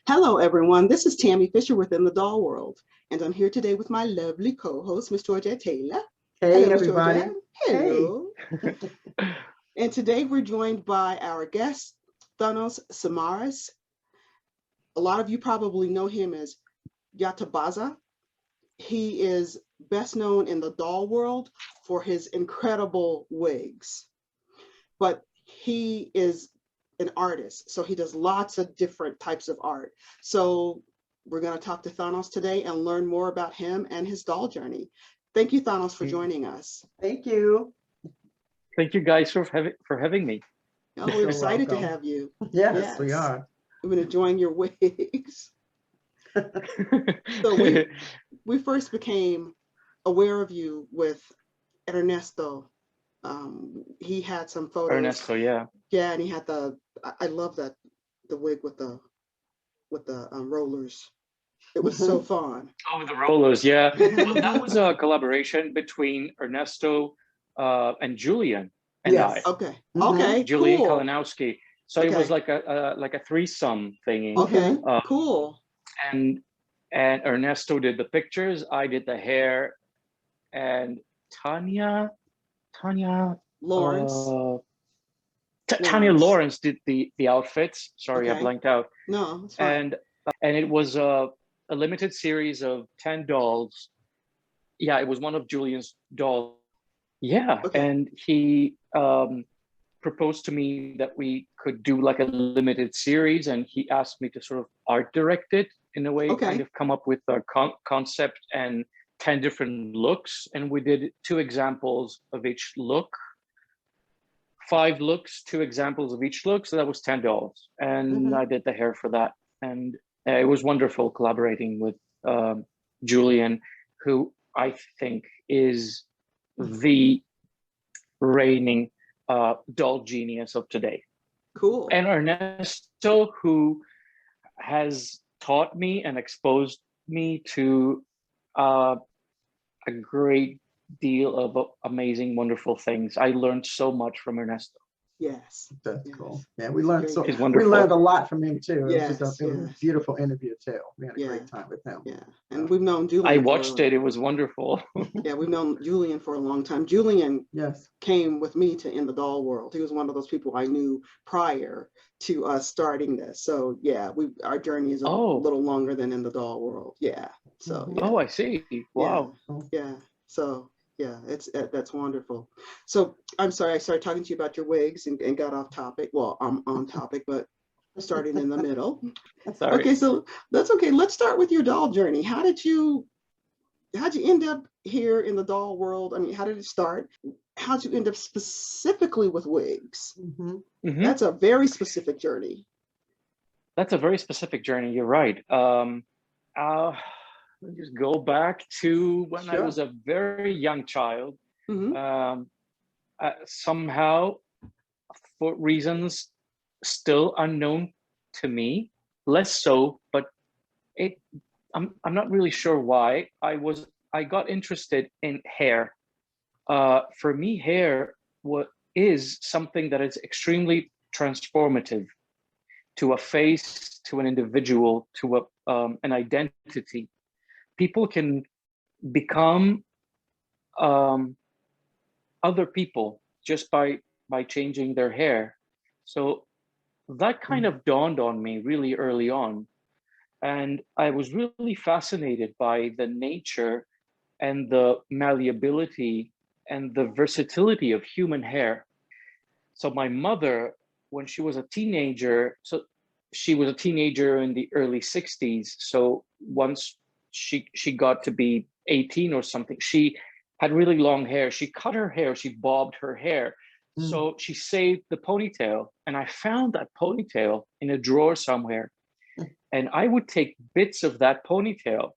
Hello, everyone. This is Tammy Fisher within the Doll World, and I'm here today with my lovely co-host, Miss Georgette Taylor. Hey, Hello, Miss everybody. Georgette. Hello. And today we're joined by our guest, Thanos Samaras. A lot of you probably know him as Yatabazah. He is best known in the doll world for his incredible wigs, but he is an artist, so he does lots of different types of art. So we're going to talk to Thanos today and learn more about him and his doll journey. Thank you, Thanos, for joining us. Thank you. Thank you guys for having me. Oh, we're excited to have you. Yes, we are. We've been enjoying your wigs. So we first became aware of you with Ernesto. He had some photos. Ernesto, yeah. Yeah, and he had I love the wig with the rollers. It was so fun. Oh, the rollers, yeah. Well, that was a collaboration between Ernesto and Julian and I. Okay. Okay. Julian Cool. Kalinowski. So it was like a threesome thingy. Okay. Cool. And Ernesto did the pictures. I did the hair, and Tanya Lawrence. Tanya Lawrence did the outfits. Sorry, I blanked out. No, it's fine. And it was a limited series of 10 dolls. Yeah, it was one of Julian's dolls. Yeah, and he proposed to me that we could do like a limited series, and he asked me to sort of art direct it in a way, kind of come up with a concept and 10 different looks. And we did 2 examples of each look. 5 looks, 2 examples of each look. So that was 10 dolls. And I did the hair for that. And it was wonderful collaborating with Julian, who I think is the reigning doll genius of today. Cool. And Ernesto, who has taught me and exposed me to a great deal of amazing, wonderful things. I learned so much from Ernesto. Yes. That's cool. Yeah, we learned we learned a lot from him too. Yes, it was a beautiful interview too. We had a great time with him. Yeah. And we've known Julian. I watched it. It was wonderful. Yeah, we've known Julian for a long time. Julian came with me to In the Doll World. He was one of those people I knew prior to us starting this. So yeah, our journey is a little longer than In the Doll World. Yeah. So Oh, I see. Wow. Yeah. So yeah, that's wonderful. So I'm sorry, I started talking to you about your wigs and got off topic. Well, I'm on topic, but starting in the middle. Sorry. Okay, so that's okay. Let's start with your doll journey. How'd you end up here in the doll world? I mean, how did it start? How'd you end up specifically with wigs? That's a very specific journey. That's a very specific journey. You're right. Let me just go back to when I was a very young child. Somehow, for reasons still unknown to me, less so, but I'm not really sure why. I got interested in hair. For me, hair is something that is extremely transformative to a face, to an individual, to an identity. People can become other people just by changing their hair. So that kind of dawned on me really early on. And I was really fascinated by the nature and the malleability and the versatility of human hair. So my mother, when she was a teenager, she was a teenager in the early 60s. So once she got to be 18 or something, she had really long hair. She cut her hair, she bobbed her hair. So she saved the ponytail. And I found that ponytail in a drawer somewhere. And I would take bits of that ponytail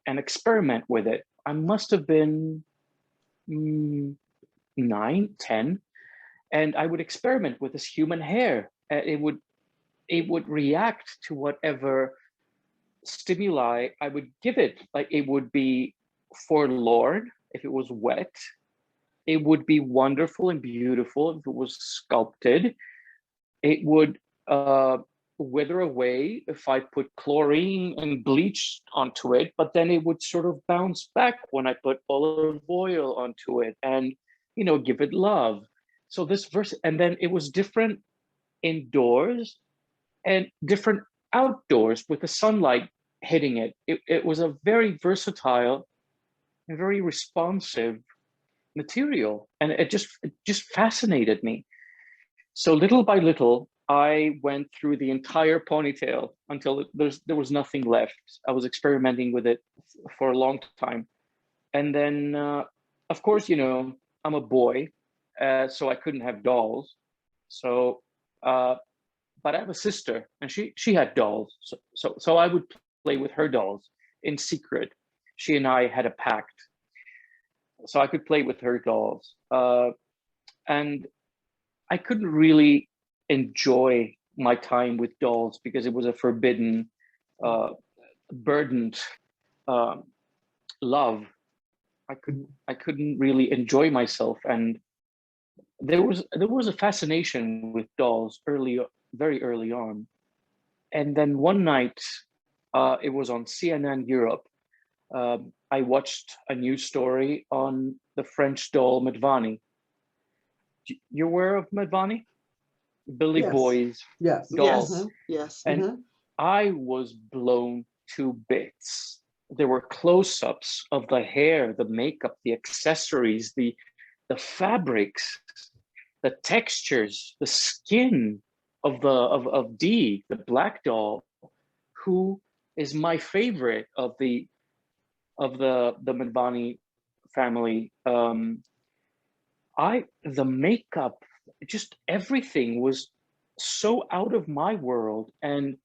and experiment with it. I must have been 9, 10. And I would experiment with this human hair. It would react to whatever stimuli I would give it. Like, it would be forlorn if it was wet. It would be wonderful and beautiful if it was sculpted. It would wither away if I put chlorine and bleach onto it, but then it would sort of bounce back when I put olive oil onto it and, you know, give it love. So this verse, and then it was different indoors and different outdoors with the sunlight hitting it. It was a very versatile and very responsive material, and it just fascinated me. So little by little, I went through the entire ponytail until there was nothing left. I was experimenting with it for a long time. And then, of course, you know, I'm a boy, so I couldn't have dolls. So, but I have a sister, and she had dolls. So I would play with her dolls in secret. She and I had a pact, so I could play with her dolls. And I couldn't really enjoy my time with dolls because it was a forbidden, burdened love. I couldn't really enjoy myself, and there was a fascination with dolls very early on. And then one night, it was on CNN Europe. I watched a news story on the French doll Madvani. You're aware of Madvani? Billy Yes. Boy's Yes. dolls. Yes. Yes. And I was blown to bits. There were close-ups of the hair, the makeup, the accessories, the fabrics, the textures, the skin of Dee, the black doll, who is my favorite of the Madvani family. The makeup, just everything was so out of my world and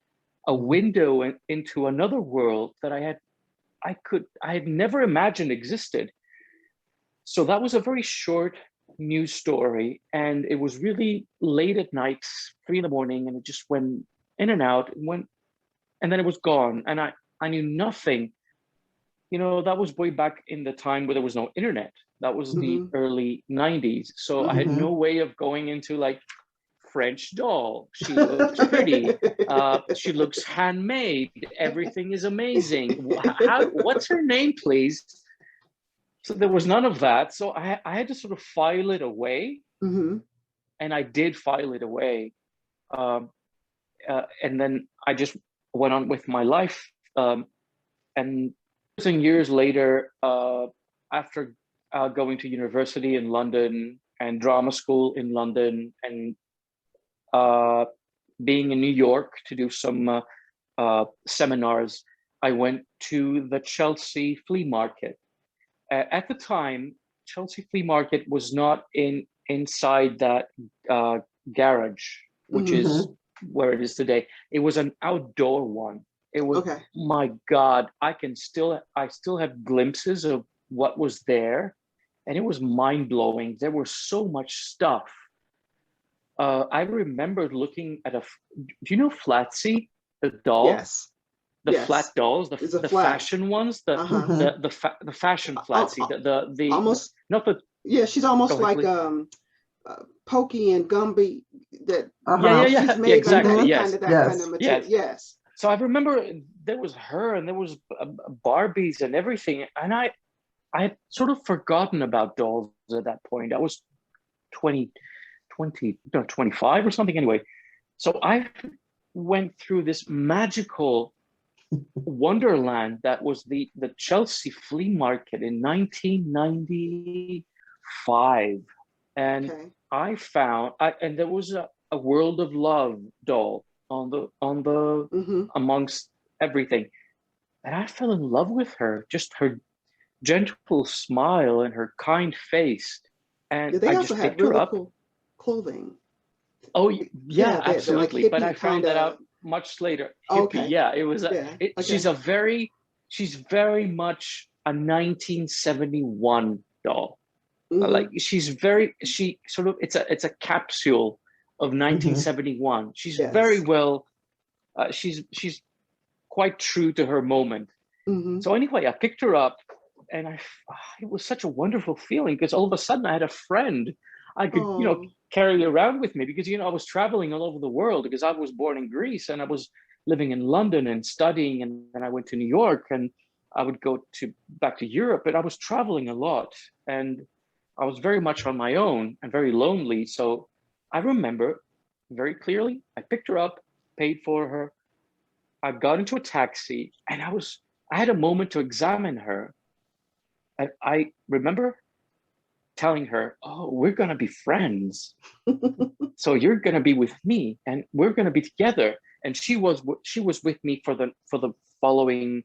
a window into another world that I had never imagined existed. So that was a very short news story, and it was really late at night, 3 a.m, and it just went in and out, and then it was gone, and I knew nothing. You know, that was way back in the time where there was no internet. That was the early 90s. So I had no way of going into like French doll. She looks pretty. She looks handmade. Everything is amazing. What's her name, please? So there was none of that. So I had to sort of file it away. And I did file it away. And then I just went on with my life. And years later, after going to university in London and drama school in London and being in New York to do some seminars, I went to the Chelsea flea market. At the time, Chelsea flea market was not inside that garage, which is where it is today. It was an outdoor one. It was, my God, I still have glimpses of what was there, and it was mind-blowing. There was so much stuff. I remember looking at do you know Flatsy, the doll? Yes. The flat dolls, the fashion ones, the fashion Flatsy, the almost, not the, yeah, she's almost like Pokey and Gumby. That she's made exactly, that yes, kind of that kind of material. Yes. So I remember there was her and there was Barbies and everything, and I had sort of forgotten about dolls at that point. I was 25 or something anyway. So I went through this magical wonderland that was the Chelsea flea market in 1995. And I found, and there was a World of Love doll on the amongst everything, and I fell in love with her. Just her gentle smile and her kind face, and they I also just had picked her really up. cool clothing. Oh yeah, absolutely. Like but I found that out much later. Hippie, yeah, it was. She's very much a 1971 doll. Like she sort of, it's a capsule of 1971. She's very well. She's quite true to her moment. So anyway, I picked her up, and it was such a wonderful feeling because all of a sudden I had a friend I could, Oh, carry around with me because, I was traveling all over the world because I was born in Greece and I was living in London and studying. And then I went to New York and I would go back to Europe, but I was traveling a lot and I was very much on my own and very lonely. So I remember very clearly, I picked her up, paid for her. I got into a taxi and I had a moment to examine her. And I remember telling her, "Oh, we're going to be friends. So you're going to be with me and we're going to be together." And she was with me for the following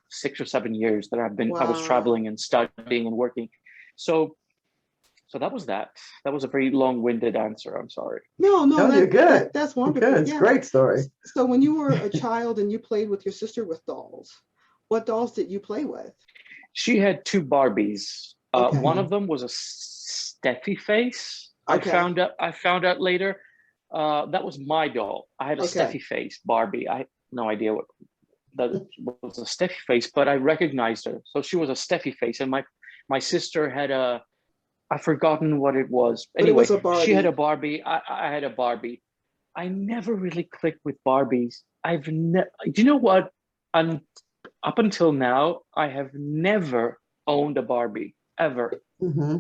6 or 7 years that I was wow. traveling and studying and working. So that was that. That was a very long-winded answer. I'm sorry. No, No, you're good. That's You're wonderful. good. It's a Yeah. great story. So when you were a child and you played with your sister with dolls, what dolls did you play with? She had 2 Barbies. Okay. One of them was a Steffi face. Okay. I found out later. That was my doll. I had a Okay. Steffi face Barbie. I had no idea what that was a Steffi face, but I recognized her. So she was a Steffi face, and my sister had I've forgotten what it was. But it Anyway, was a Barbie. she had a Barbie. I had a Barbie. I never really clicked with Barbies. Do you know what? Up until now, I have never owned a Barbie ever. Mm-hmm.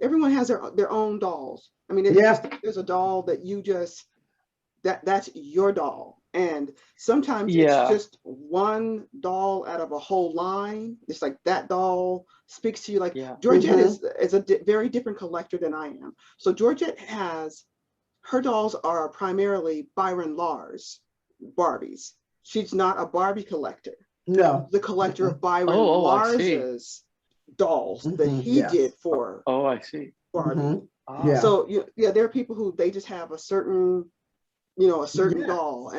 Everyone has their own dolls. I mean, there's a doll that you just that's your doll, and sometimes it's just one doll out of a whole line. It's like that doll speaks to you. Like Georgette is a very different collector than I am. So Georgette her dolls are primarily Byron Lars Barbies. She's not a Barbie collector. No, the collector of Byron Lars's dolls that he did for. Oh, I see. Barbie. So there are people who they just have a certain, a certain doll,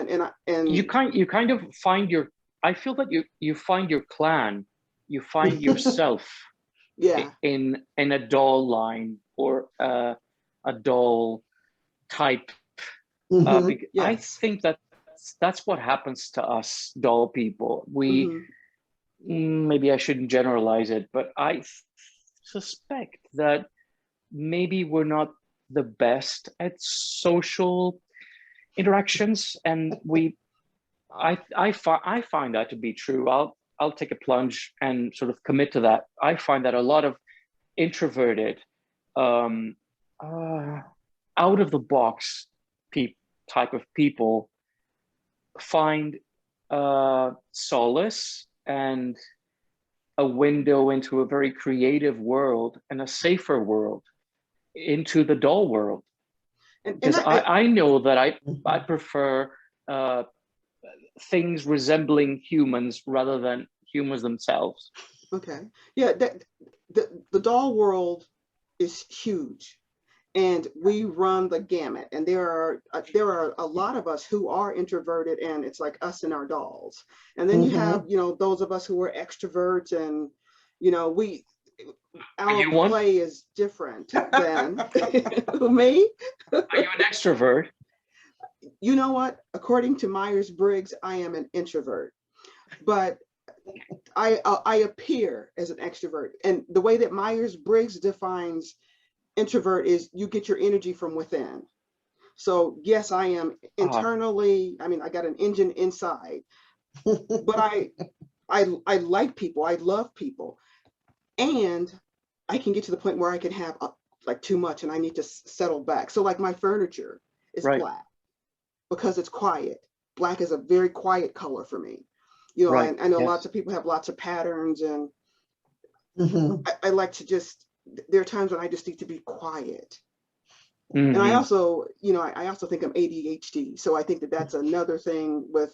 and you kind of find your. I feel that you find your clan, you find yourself. In a doll line or a doll type. I think that's what happens to us doll people. We maybe I shouldn't generalize it, but I suspect that maybe we're not the best at social interactions, and I find that to be true. I'll take a plunge and sort of commit to that. I find that a lot of introverted, out of the box type of people find solace and a window into a very creative world and a safer world, into the doll world. Because I know that I prefer things resembling humans rather than humans themselves. Okay. Yeah, the doll world is huge, and we run the gamut. And there are a lot of us who are introverted, and it's like us and our dolls. And then you have those of us who are extroverts, and our play is different than me. Are you an extrovert? You know what? According to Myers-Briggs, I am an introvert, but I appear as an extrovert. And the way that Myers-Briggs defines introvert is you get your energy from within. So yes, I am internally. I mean, I got an engine inside, but I like people. I love people, and I can get to the point where I can have like too much, and I need to settle back. So like my furniture is black because it's quiet. Black is a very quiet color for me. I know lots of people have lots of patterns, and I like to just. There are times when I just need to be quiet. And I also, I also think I'm ADHD. So I think that that's another thing with,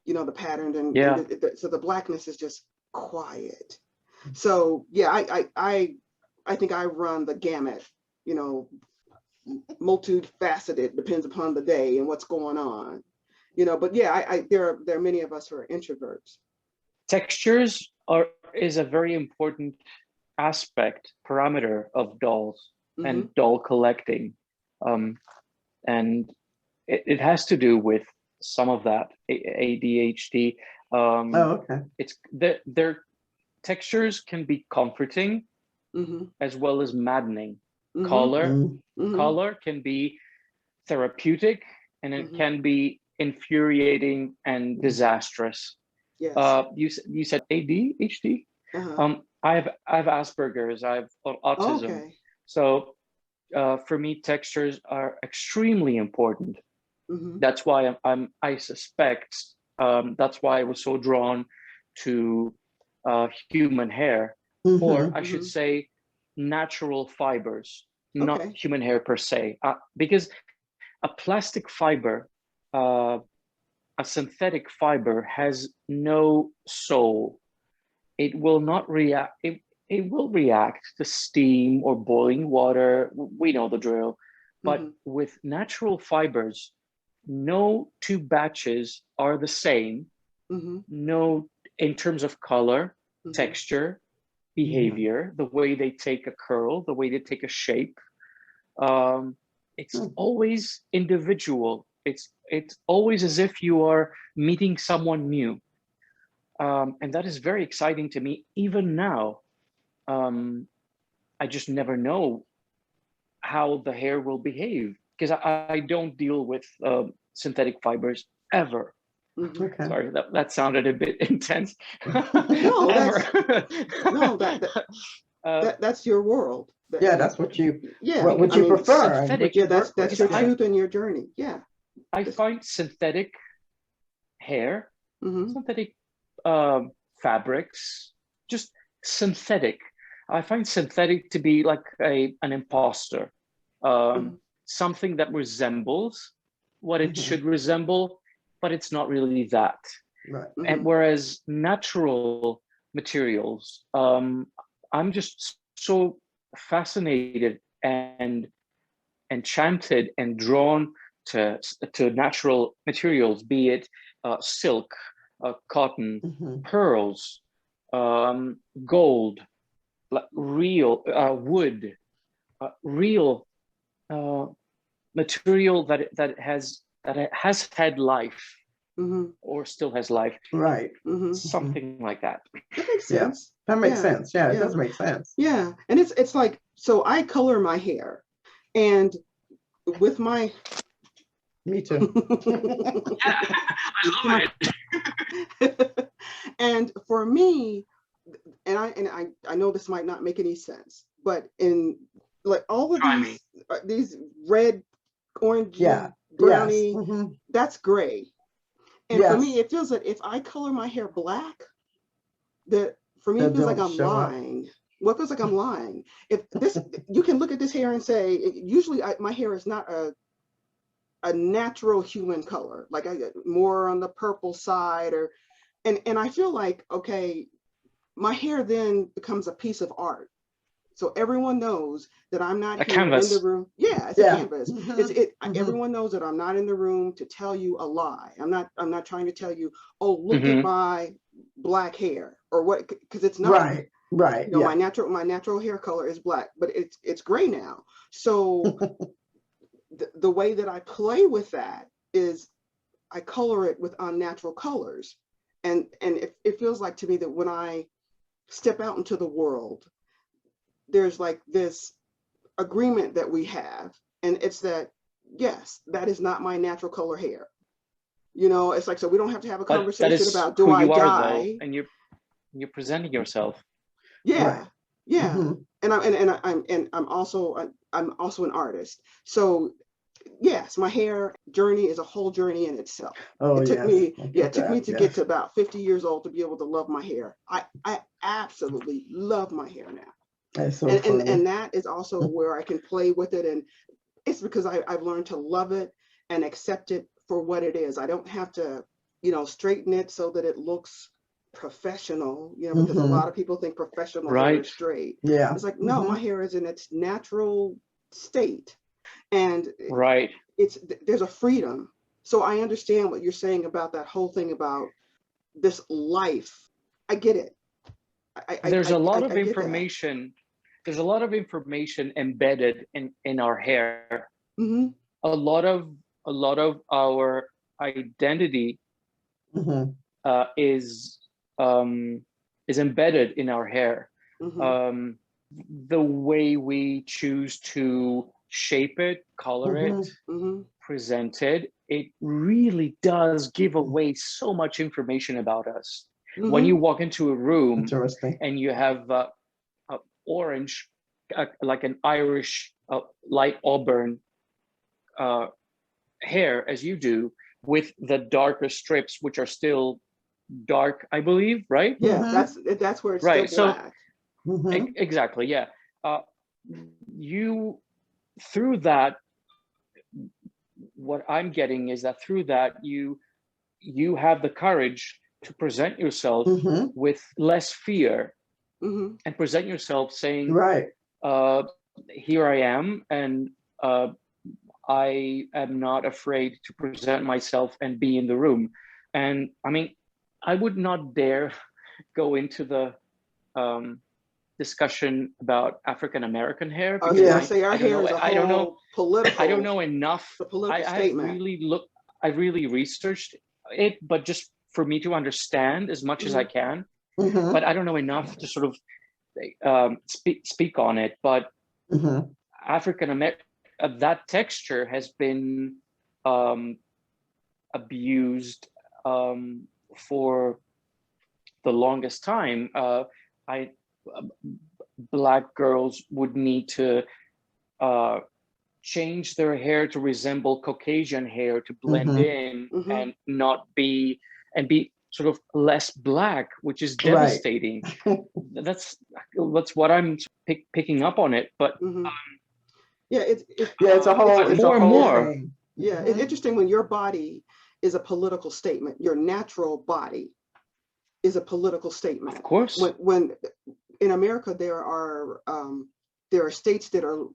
the pattern and so the blackness is just quiet. So I think I run the gamut, multifaceted, depends upon the day and what's going on, but there are many of us who are introverts. Textures is a very important parameter of dolls and doll collecting. And it has to do with some of that ADHD. It's their textures can be comforting as well as maddening. Color, Mm-hmm. color can be therapeutic, and it can be infuriating and disastrous. Yes. You said ADHD. I have Asperger's. I have autism. Okay. So for me, textures are extremely important. Mm-hmm. That's why I suspect that's why I was so drawn to human hair, or I should say natural fibers, not human hair per se, because a plastic fiber, a synthetic fiber has no soul. It will not react. It will react to steam or boiling water. We know the drill. But with natural fibers, no two batches are the same. No, in terms of color, texture, behavior, the way they take a curl, the way they take a shape. It's always individual. It's always as if you are meeting someone new. And that is very exciting to me. Even now, I just never know how the hair will behave, because I don't deal with synthetic fibers ever. Okay. Sorry, that sounded a bit intense. No, that's your world. That's what you prefer. Synthetic, that's your truth and your journey. Yeah. I find synthetic hair, synthetic fabrics, just synthetic. I find synthetic to be like an imposter, something that resembles what it should resemble, but it's not really that. Right. And whereas natural materials, I'm just so fascinated and enchanted and drawn to natural materials, be it silk, cotton, pearls, gold, real wood, real material that has had life, or still has life. Right. Something like that. That makes sense. That makes sense. Yeah, it does make sense. Yeah. And it's like, so I color my hair, and with my Me too. I love it. And for me, and I know this might not make any sense, but in like all of these red, orange, brownie, that's gray. And for me, it feels that if I color my hair black, that for me it feels like I'm lying. Well, it feels like I'm lying. If this, you can look at this hair and say, usually my hair is not a natural human color. Like I get more on the purple side, and I feel like, okay, my hair then becomes a piece of art. So everyone knows that I'm not here in the room. Yeah, it's a canvas. Everyone knows that I'm not in the room to tell you a lie. I'm not trying to tell you, oh, look at my black hair or what, because it's not. Right. You know, my natural hair color is black, but it's gray now. So the way that I play with that is I color it with unnatural colors. And it feels like to me that when I step out into the world, there's like this agreement that we have, and it's that, yes, that is not my natural color hair. You know, it's like, so we don't have to have a conversation about, do I dye? And you're presenting yourself. Yeah. And I'm also an artist. So yes, my hair journey is a whole journey in itself. It took me to get to about 50 years old to be able to love my hair. I absolutely love my hair now. That's so and that is also where I can play with it, and it's because I've learned to love it and accept it for what it is. I don't have to, straighten it so that it looks professional, because a lot of people think professional hair is straight. Yeah. It's like, no, my hair is in its natural state. And there's a freedom. So I understand what you're saying about that whole thing about this life. I get it. There's a lot of information. There's a lot of information embedded in our hair. A lot of our identity is embedded in our hair. the way we choose to shape it, color it, present it, it really does give away so much information about us. When you walk into a room and you have orange, like an Irish light auburn hair, as you do, with the darker strips, which are still dark, I believe, right? Yeah, that's where it's right. Still black. So exactly, yeah. You through that, what I'm getting is that through that you have the courage to present yourself with less fear and present yourself saying, here I am, and I am not afraid to present myself and be in the room. And I mean, I would not dare go into the discussion about African American hair, because our hair is a whole political. I don't know enough. Statement. I really researched it, but just for me to understand as much as I can. But I don't know enough to sort of speak on it. But African American, that texture has been abused for the longest time. Black girls would need to change their hair to resemble Caucasian hair to blend in and not be, and be sort of less black, which is devastating. That's what I'm picking up on it. But it's a whole, it's more and more. Thing. Yeah, it's interesting when your body is a political statement. Your natural body is a political statement. Of course. When in America there are states that are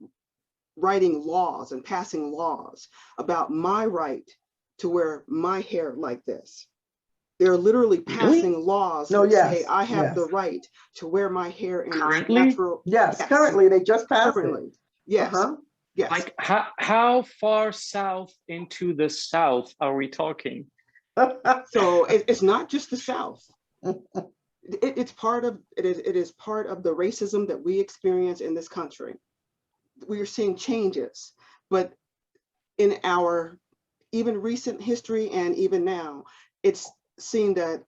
writing laws and passing laws about my right to wear my hair like this. They're literally passing laws that say I have the right to wear my hair in natural. Yes, currently they just passed it. Yes. Yes. Like how far south into the South are we talking? So it's not just the South. It is part of the racism that we experience in this country. We are seeing changes, but in our even recent history and even now, it's seen that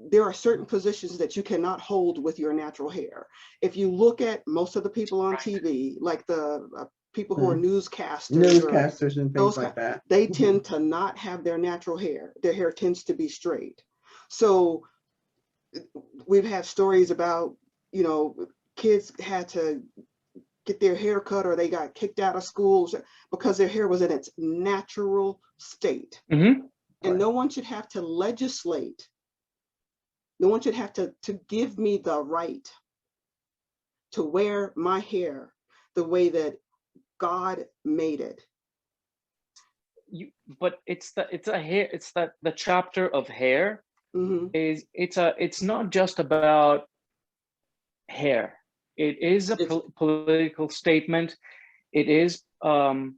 there are certain positions that you cannot hold with your natural hair. If you look at most of the people on TV, like the people who are newscasters and things like that, they tend to not have their natural hair. Their hair tends to be straight. So we've had stories about, kids had to get their hair cut or they got kicked out of school because their hair was in its natural state. And no one should have to legislate. No one should have to give me the right to wear my hair the way that God made it. But the chapter of hair is it's not just about hair. It is a political statement. It is an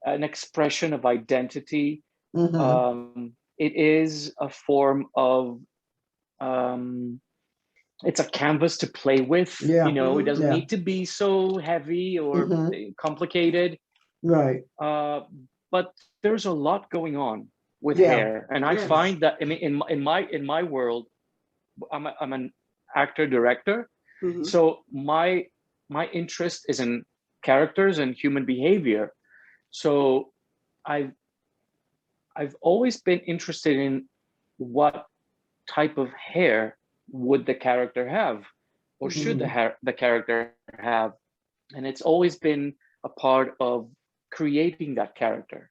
expression of identity. It is a form of it's a canvas to play with. It doesn't need to be so heavy or complicated. Right. But there's a lot going on with hair, and I find that in my world, I'm an actor director, so my interest is in characters and human behavior. So I've always been interested in what type of hair would the character have, or should the character have, and it's always been a part of creating that character.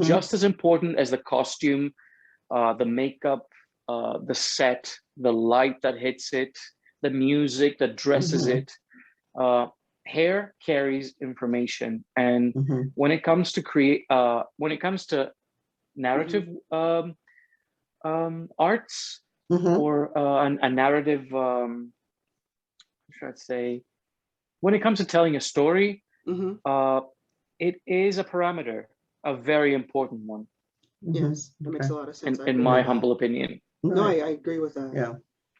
Just as important as the costume, the makeup, the set, the light that hits it, the music that dresses it. Hair carries information, and when it comes to narrative arts, or a narrative, should I say, when it comes to telling a story, it is a parameter, a very important one. Yes, that makes a lot of sense. In my humble opinion. No, I agree with that. Yeah.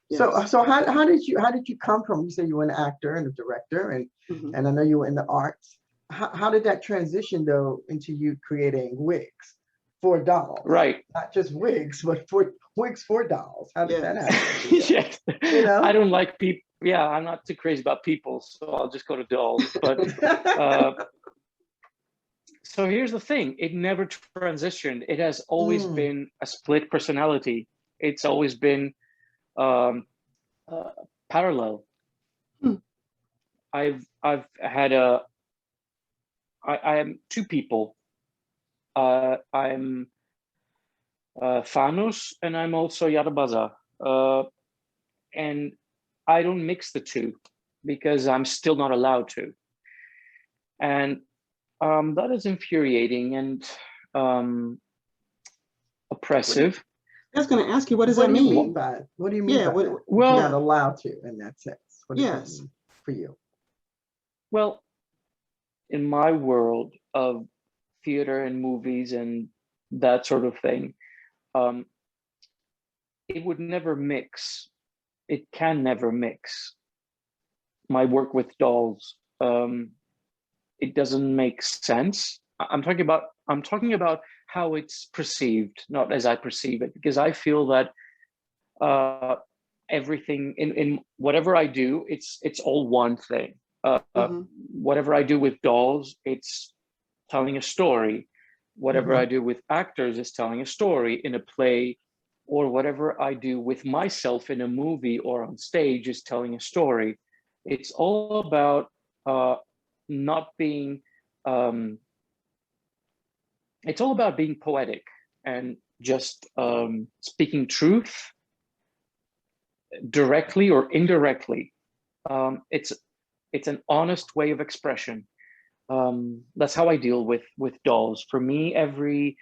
Yes. So how did you come from? You say you were an actor and a director, and I know you were in the arts. How did that transition though into you creating wigs for dolls? Right. Not just wigs, but for wigs for dolls. How did that happen? Yes. You know? I don't like people. Yeah, I'm not too crazy about people, so I'll just go to dolls. But so here's the thing: it never transitioned. It has always been a split personality. It's always been parallel. I've had I am two people. I'm Thanos, and I'm also Yatabazah. And I don't mix the two because I'm still not allowed to. And that is infuriating and oppressive. I was going to ask you, what does that mean? What do you mean by that? Well, you're not allowed to in that sense. What does that mean for you? Well, in my world of theater and movies and that sort of thing, it would never mix. It can never mix. My work with dolls, it doesn't make sense. I'm talking about how it's perceived, not as I perceive it, because I feel that everything in whatever I do, it's all one thing. Whatever I do with dolls, it's telling a story. Whatever I do with actors is telling a story in a play, or whatever I do with myself in a movie or on stage is telling a story. It's all about not being, it's all about being poetic and just speaking truth directly or indirectly. It's an honest way of expression. That's how I deal with dolls. For me, every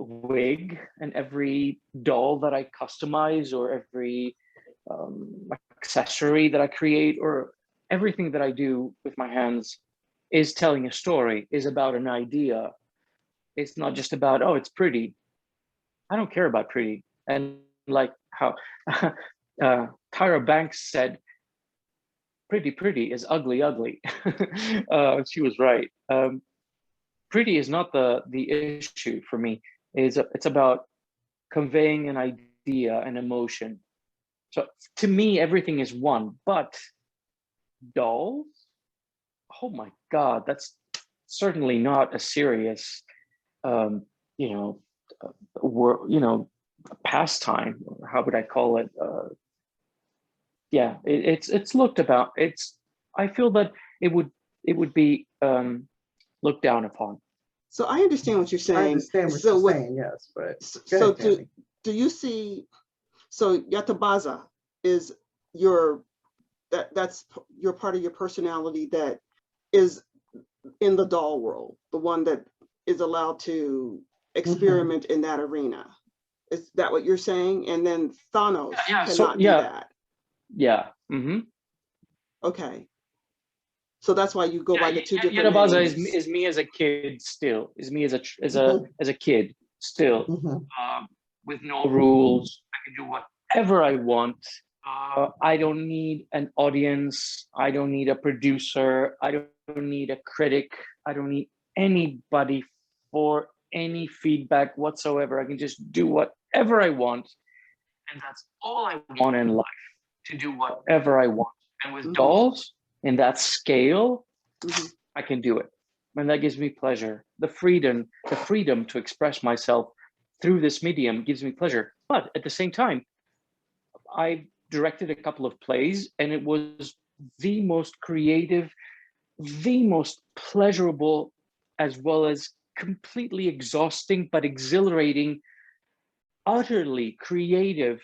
wig and every doll that I customize, or every accessory that I create, or everything that I do with my hands is telling a story, is about an idea. It's not just about, oh, it's pretty. I don't care about pretty. And like how Tyra Banks said, pretty is ugly. She was right. Pretty is not the issue for me. It's about conveying an idea, an emotion. So to me, everything is one. But dolls, oh my God, that's certainly not a serious, pastime. How would I call it? Yeah, it's looked about. I feel that it would be looked down upon. So I understand what you're saying. I understand what you're saying, yes, but so do you see? So Yatabazah is that's your part of your personality that is in the doll world, the one that is allowed to experiment in that arena. Is that what you're saying? And then Thanos cannot do that. Yeah. Okay. So that's why you go by the two different Yatabazah names. is me as a kid still. Is me as a kid still. With no rules. I can do whatever I want. I don't need an audience. I don't need a producer. I don't need a critic. I don't need anybody for any feedback whatsoever. I can just do whatever I want. And that's all I want in life, to do whatever I want. And with dolls, in that scale, I can do it. And that gives me pleasure. The freedom to express myself through this medium gives me pleasure. But at the same time, I directed a couple of plays, and it was the most creative, the most pleasurable, as well as completely exhausting but exhilarating, utterly creative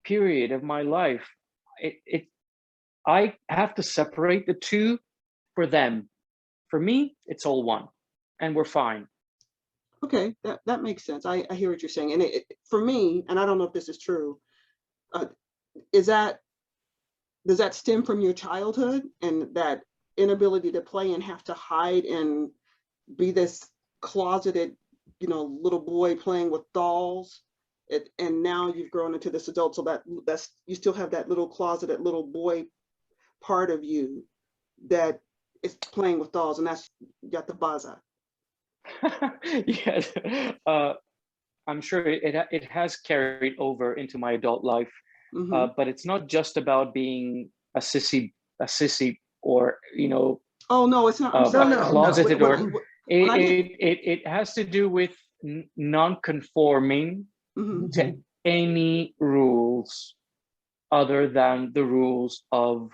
period of my life. I have to separate the two for them. For me, it's all one, and we're fine. Okay, that makes sense. I hear what you're saying. And for me, and I don't know if this is true, does that stem from your childhood and that inability to play and have to hide and be this closeted, little boy playing with dolls? and now you've grown into this adult, so that's you still have that little closeted little boy part of you that is playing with dolls, and that's Yatabazah. Yes, I'm sure it has carried over into my adult life, but it's not just about being a sissy, or Oh no, it's not. I'm sorry. closeted, or When I get, it has to do with non-conforming to any rules other than the rules of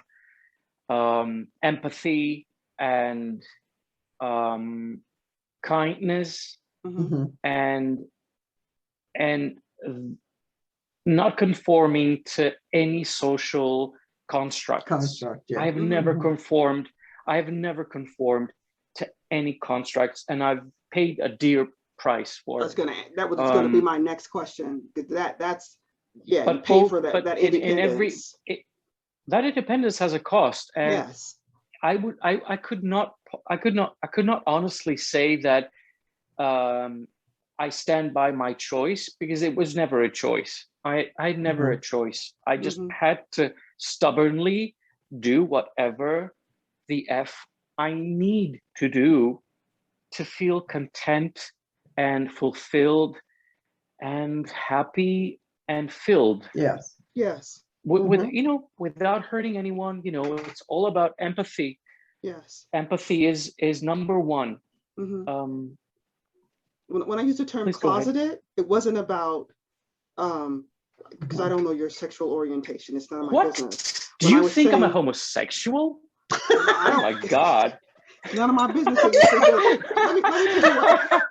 empathy and kindness, and not conforming to any social construct. Yeah. I have never conformed. I have never conformed to any constructs, and I've paid a dear price for it. That was gonna be my next question. That's yeah, but you pay for that. But that in independence. That independence has a cost, and yes, I could not honestly say that I stand by my choice, because it was never a choice. I had never a choice. I just had to stubbornly do whatever the F I need to do to feel content and fulfilled and happy and filled. Yes. yes, With without hurting anyone. It's all about empathy. yes. Empathy is number one. When I use the term closeted, it wasn't about because I don't know your sexual orientation. It's none of my business. Do you think I'm a homosexual? Oh my God. None of my business. Let me tell you what.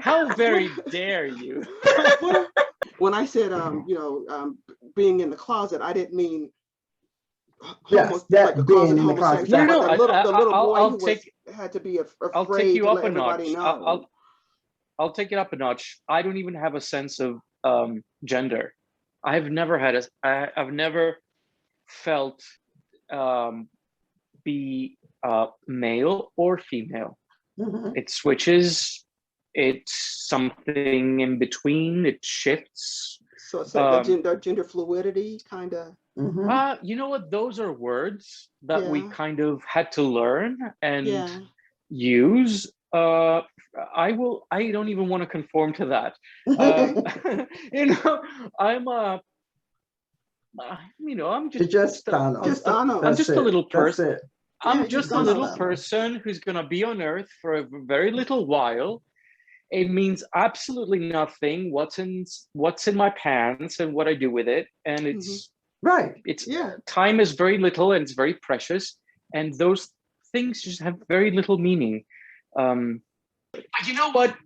How very dare you? When I said being in the closet, I didn't mean that like being in the closet. No, the little boy I'll who take, had to be afraid I'll take you to up let a everybody notch. know. I'll take it up a notch. I don't even have a sense of gender. I've never felt be male or female. It switches. It's something in between. It shifts. So it's like the gender fluidity kind of. You know what? Those are words that we kind of had to learn and use. I don't even want to conform to that. I'm just a little person. I'm just a little person who's gonna be on Earth for a very little while. It means absolutely nothing what's in my pants and what I do with it, and it's time is very little and it's very precious, and those things just have very little meaning. But you know what?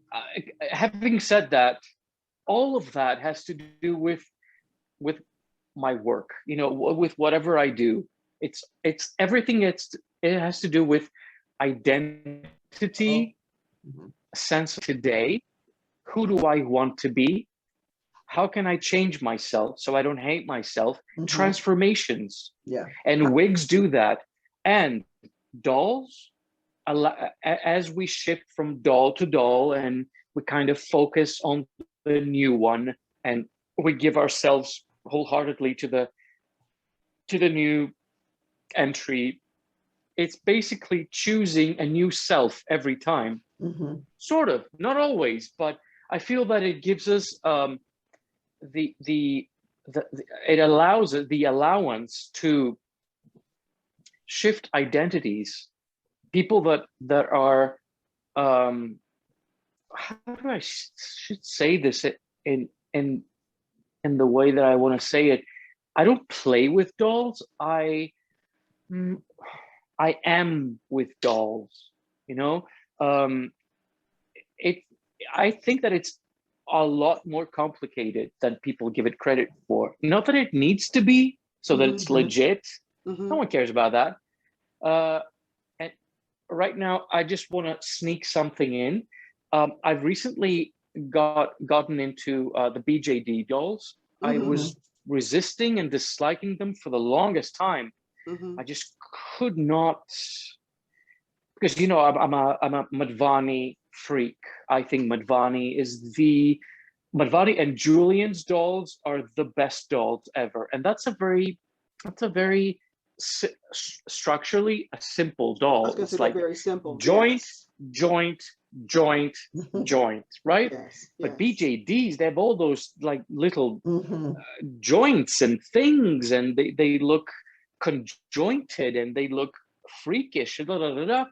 Having said that, all of that has to do with my work. With whatever I do, it's everything. It has to do with identity, sense of today. Who do I want to be? How can I change myself so I don't hate myself? Transformations. And wigs do that. And dolls, as we shift from doll to doll and we kind of focus on the new one and we give ourselves wholeheartedly to the new entry, it's basically choosing a new self every time. Sort of, not always, but I feel that it gives us it allows the allowance to shift identities. People that are how do I should say this in the way that I want to say it. I don't play with dolls. I am with dolls. I think that it's a lot more complicated than people give it credit for. Not that it needs to be, so that it's legit. No one cares about that. And right now, I just want to sneak something in. I've recently gotten into the BJD dolls. I was resisting and disliking them for the longest time. I just could not, because I'm a Madhvani freak. I think Madhvani is the but Vadi and Julian's dolls are the best dolls ever, and that's a very structurally a simple I was doll. going to say It's they're like very simple. joint, Yes. joint, joint, joint, right? Yes. But Yes. BJDs, they have all those like little Mhm. joints and things, and they look conjointed and they look freakish. Da, da, da, da.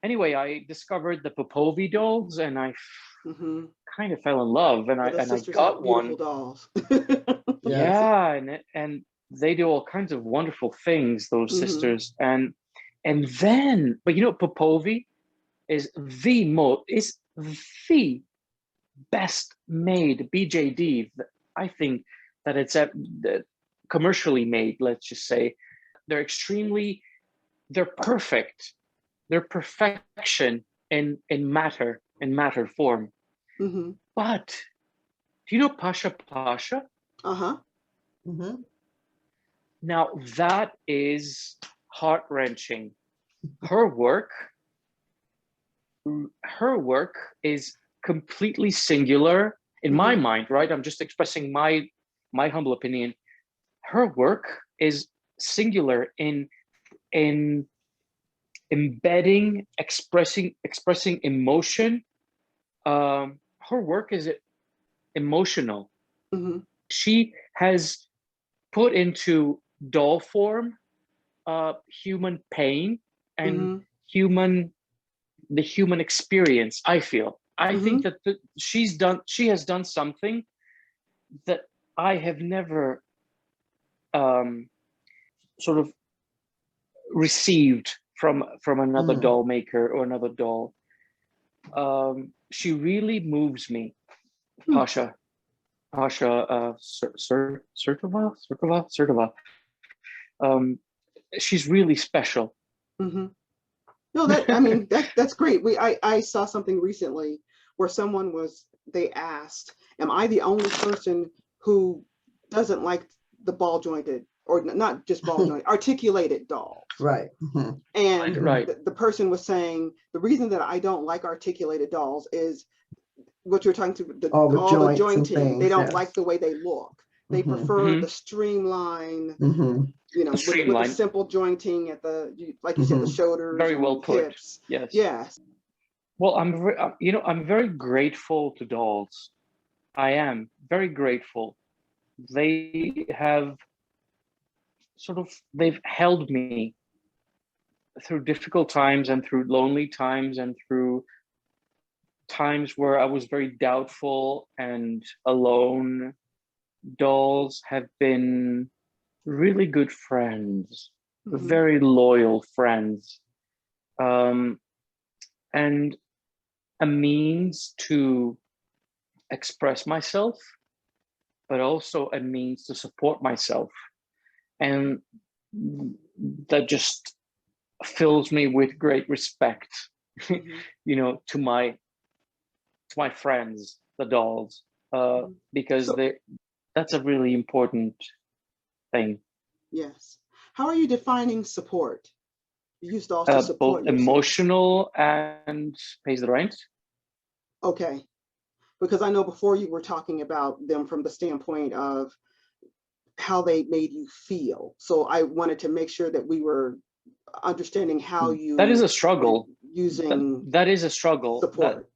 Anyway, I discovered the Popovi dolls, and I Mm-hmm. kind of fell in love, and Well, the I sisters got have beautiful one. dolls. Yes. Yeah, and they do all kinds of wonderful things, those Mm-hmm. sisters. And then, but you know, Popovi is the best made BJD. I think that it's commercially made. Let's just say they're perfect. They're perfection in matter form. Mm-hmm. But do you know Pasha Pasha? Uh-huh. Mhm. Now that is heart-wrenching. Her work, her work is completely singular in my Mm-hmm. mind, right? I'm just expressing my humble opinion. Her work is singular in embedding, expressing emotion. Her work is emotional. Mm-hmm. She has put into doll form human pain and Mm-hmm. human the human experience. I Mm-hmm. think that she has done something that I have never um, sort of received from another Mm. doll maker or another doll. She really moves me, Hmm. Pasha Sertova. Um, she's really special. Mm-hmm. No, that I mean that's great. I saw something recently where they asked, "Am I the only person who doesn't like the ball jointed or not just ball jointed, articulated dolls?" Right. Mhm. And Right. the person was saying the reason that I don't like articulated dolls is what you're talking to All the all the joints and jointing. They things. don't Yes. like the way they look. They Mhm. prefer Mm-hmm. the streamline, Mhm. The with the streamline, simple jointing at like you said, the Mhm. shoulders very well and put. hips. Yes. Yes. Well, I'm very grateful to dolls. I am very grateful. They have they've held me through difficult times and through lonely times and through times where I was very doubtful and alone. Dolls have been really good friends, Mm-hmm. very loyal friends, um, and a means to express myself, but also a means to support myself. And that just fills me with great respect, Mm-hmm. to my friends, the dolls, Mm-hmm. because So that's a really important thing. yes. How are you defining support? You use dolls to Both support yourself. emotional and pays the rent. Okay. Because I know before you were talking about them from the standpoint of how they made you feel. So I wanted to make sure that we were understanding how That is you a were struggle. using That is a struggle. support.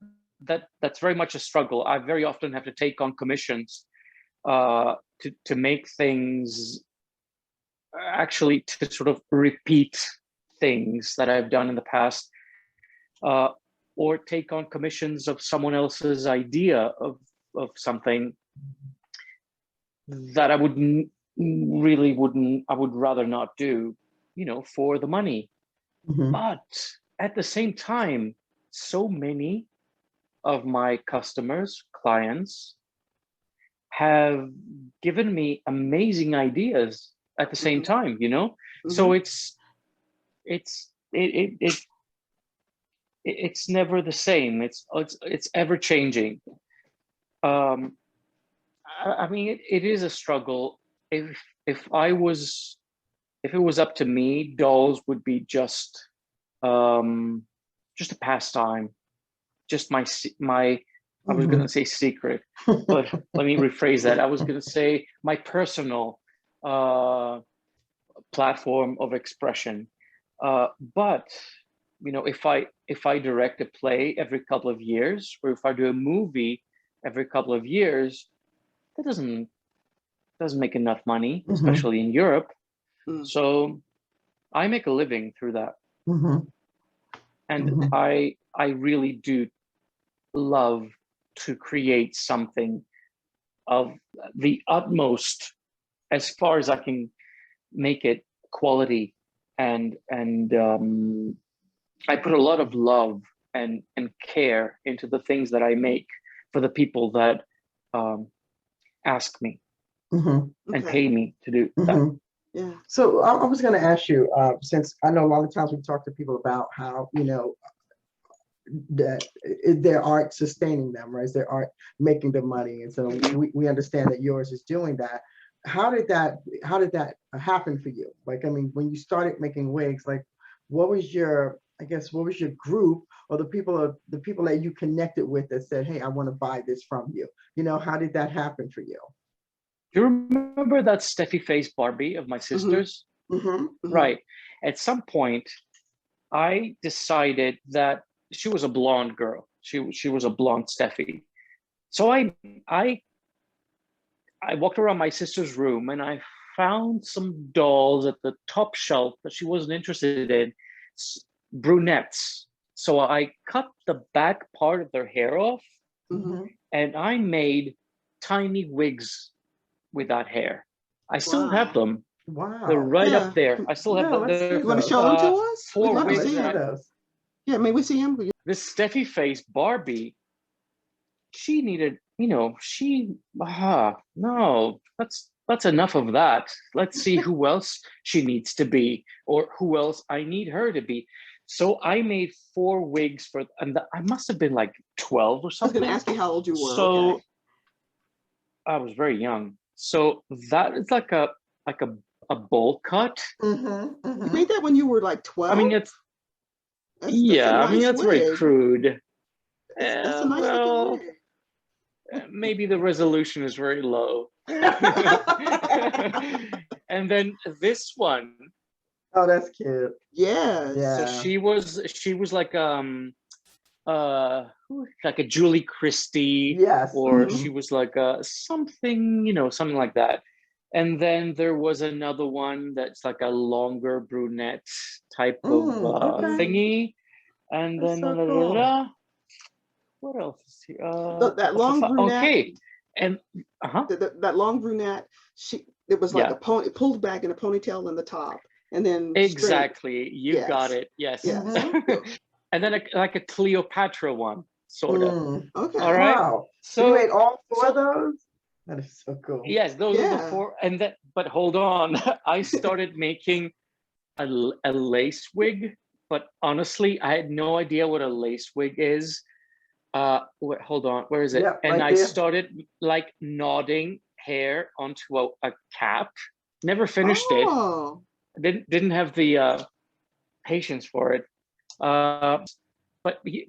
That's very much a struggle. I very often have to take on commissions to make things, actually to sort of repeat things that I've done in the past, uh, or take on commissions of someone else's idea of something that I would rather not do, for the money. Mhm. But at the same time, so many of my customers, clients, have given me amazing ideas at the same Mm-hmm. time. Mm-hmm. So it's it, it it's never the same. It's ever changing. um I mean, it is a struggle. If I was if it was up to me, dolls would be um just a pastime, just my I was going to say secret, but let me rephrase that. I was going to say my personal platform of expression. But you know, if I direct a play every couple of years, or if I do a movie every couple of years, that doesn't make enough money, especially in Europe. So I make a living through that. And I really do love to create something of the utmost, as far as I can make it, quality, and I put a lot of love and care into the things that I make for the people that ask me and pay me to do that. Yeah. So I was going to ask you, since I know a lot of times we talk to people about how, you know, that their art sustaining them, right? Is their art making them money? And so we understand that yours is doing that. How did that happen for you? Like, I mean, when you started making wigs, like, what was your group, or the people that you connected with that said, hey, I want to buy this from you? You know, how did that happen for you? Do you remember that Steffi face Barbie of my sister's? Right. At some point, I decided that she was a blonde girl. She was a blonde Steffi. So I walked around my sister's room and I found some dolls at the top shelf that she wasn't interested in, brunettes. So I cut the back part of their hair off, and I made tiny wigs with that hair. I still have them. Wow. They're right up there. I still have them. You want to show them to us? 4 wigs. Yeah, may we see them? This Steffi face Barbie, she needed, you know, no, that's enough of that. Let's see who else she needs to be, or who else I need her to be. So I made 4 wigs and I must have been like 12 or something. I was going to ask you how old you were. So I was very young. So that is like a bowl cut. You made that when you were like 12? I mean, that's very crude. That's a nice looking wig. Maybe the resolution is very low. And then this one. Oh, that's cute. Yeah. So she was like a Julie Christie. Yes. Or she was like something, you know, something like that. And then there was another one that's like a longer brunette type of thingy. And then what else is here? That long brunette. Okay. And that long brunette, it was like it pulled back in a ponytail in the top, and then exactly you got it. Yes. And then like a Cleopatra one, sort of. Okay. All right. Wow. So you made all 4 of those? That is so cool. Yes, those are the 4. And then, but hold on, I started making a lace wig, but honestly, I had no idea what a lace wig is. Hold on, where is it? Yeah, and right I there. started like knotting hair onto a cap. Never finished it. Didn't have the patience for it. But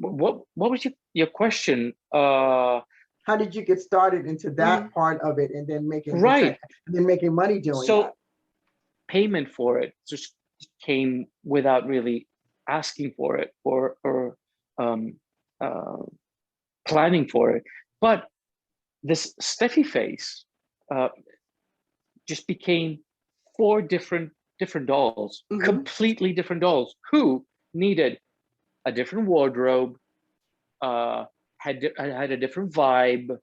what was your question? How did you get started into that part of it, and then making money doing that? Payment for it just came without really asking for it or planning for it. But this Steffi face just became 4 different dolls, completely different dolls, who needed a different wardrobe, had a different vibe.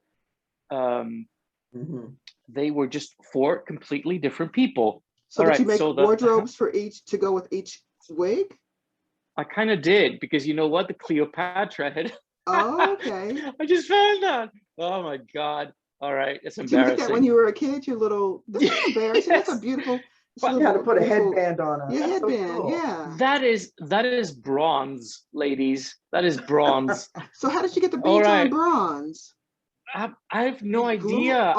They were just 4 completely different people. So did you make wardrobes for each to go with each wig? I kind of did, because you know what, the Cleopatra had. Oh, okay. I just found out. Oh my God. All right, it's embarrassing. Did you make that when you were a kid? Your little. That's not embarrassing. That's a beautiful. You had to put a headband on her. Yeah, headband. So cool. Yeah. That is bronze, ladies. That is bronze. So how did you get the beads on bronze? I have no idea.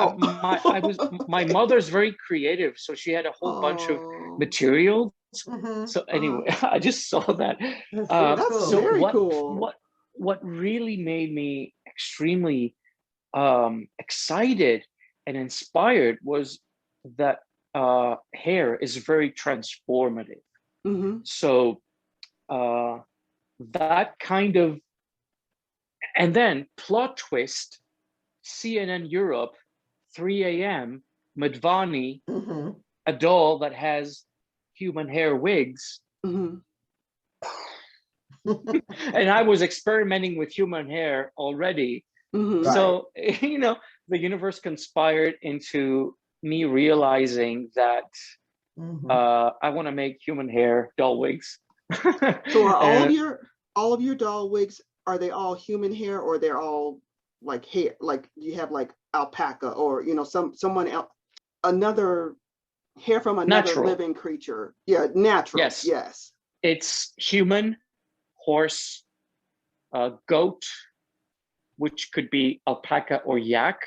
My mother's very creative, so she had a whole bunch of materials. So anyway, I just saw that. That's very cool. What really made me extremely excited and inspired was that hair is very transformative. Mm-hmm. So that kind of, and then plot twist, CNN Europe, 3 a.m., Madvani, Mm-hmm. a doll that has human hair wigs. Mm-hmm. And I was experimenting with human hair already. Mm-hmm. Right. So, the universe conspired into me realizing that Mm-hmm. I want to make human hair doll wigs. So are And all of your doll wigs, are they all human hair, or they're all like hair, like you have like alpaca, or someone else, another hair from another natural. living creature? Yeah, natural. Yes. Yes. It's human, horse, goat, which could be alpaca or yak,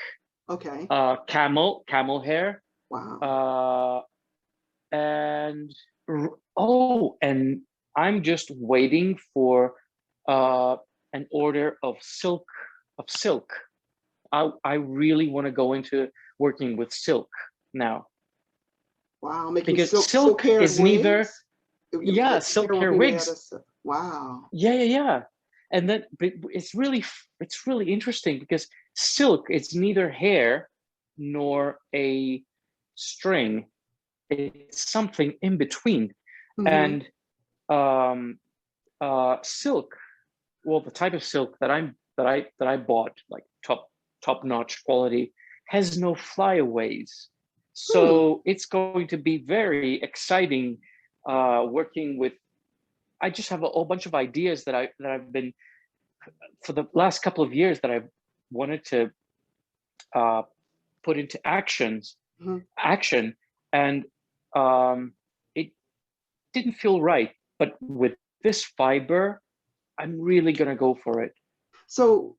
Okay. camel hair, Wow. and and I'm just waiting for an order of silk. I really want to go into working with silk now, Wow. Making because silk silk haired is neither, wigs. Hair silk will hair be made out of wigs. silk. Wow. Yeah. And then but it's really interesting because silk is neither hair nor a string. It's something in between. Mm-hmm. And silk, well, the type of silk that I bought, like top notch quality, has no flyaways. Hmm. So it's going to be very exciting working with. I just have a whole bunch of ideas that I've been, for the last couple of years, that I've wanted to uh, put into Mm-hmm. action, and it didn't feel right. But with this fiber, I'm really gonna go for it. So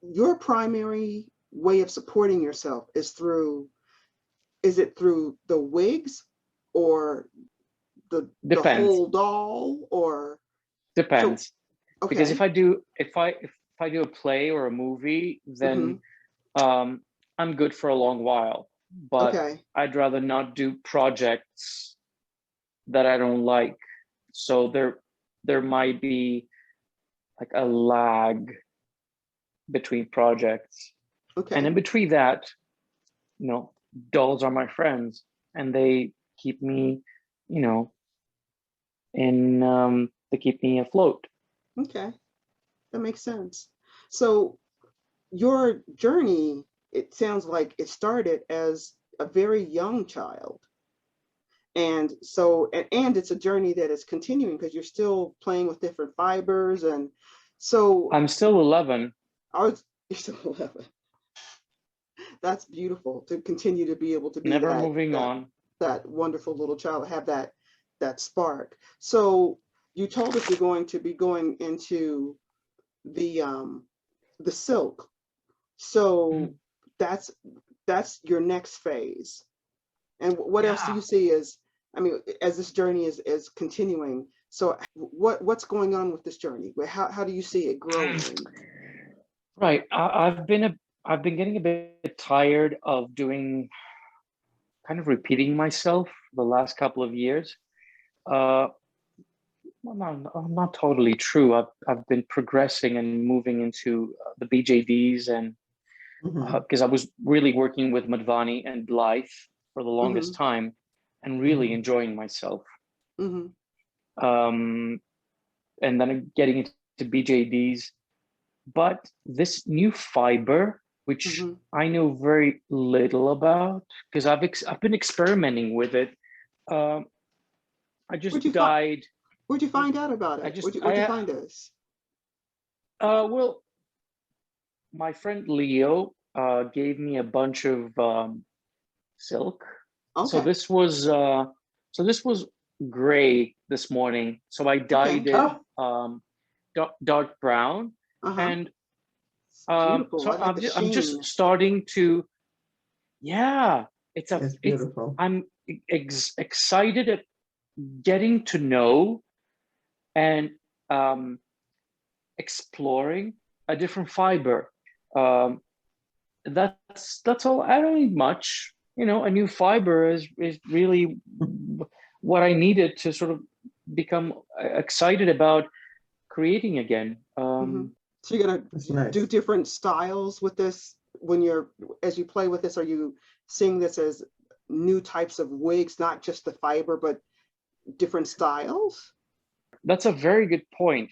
your primary way of supporting yourself is it through the wigs, or the Depends. whole doll, or so? Depends. Because Okay. if I do a play or a movie, Mm-hmm. then I'm good for a long while. But Okay. I'd rather not do projects that I don't like. So there might be like a lag between projects. And in Okay. between that, you know, dolls are my friends, and they keep me, you know, they keep me afloat. Okay. That makes sense. So your journey, it sounds like it started as a very young child. And it's a journey that is continuing because you're still playing with different fibers. And so I'm still 11. I was, you're still 11. That's beautiful to continue to be able to be Never that moving that on. that wonderful little child, have that spark. So you told us you're going to be going into the silk. So Mhm. that's your next phase. And what else do Yeah. you see as, I mean, as this journey is continuing? So what's going on with this journey? How do you see it growing? Right. I've been getting a bit tired of doing, kind of repeating myself the last couple of years. Uh, well, not totally true. I've been progressing and moving into the BJDs, and Mm-hmm. because I was really working with Madvani and Blythe for the longest Mm-hmm. time, and really Mm-hmm. enjoying myself. Mm-hmm. Um, and then I'm getting into BJDs. But this new fiber, which Mm-hmm. I know very little about, because I've been experimenting with it. Um, I Where'd just you find died. where'd you find out about I it? just Where'd you find us? well, my friend Leo gave me a bunch of silk. So Okay. this was gray this morning. So I dyed Okay. it Oh, dark brown, Uh-huh. and It's beautiful. so I like the I'm just sheen. starting to. Yeah, it's beautiful. I'm excited at getting to know and um, exploring a different fiber. That's all. I don't need much. You know, a new fiber is really what I needed to sort of become excited about creating again. So you're gonna That's nice. do different styles with this when you're as you play with this. Are you seeing this as new types of wigs, not just the fiber, but different styles? That's a very good point.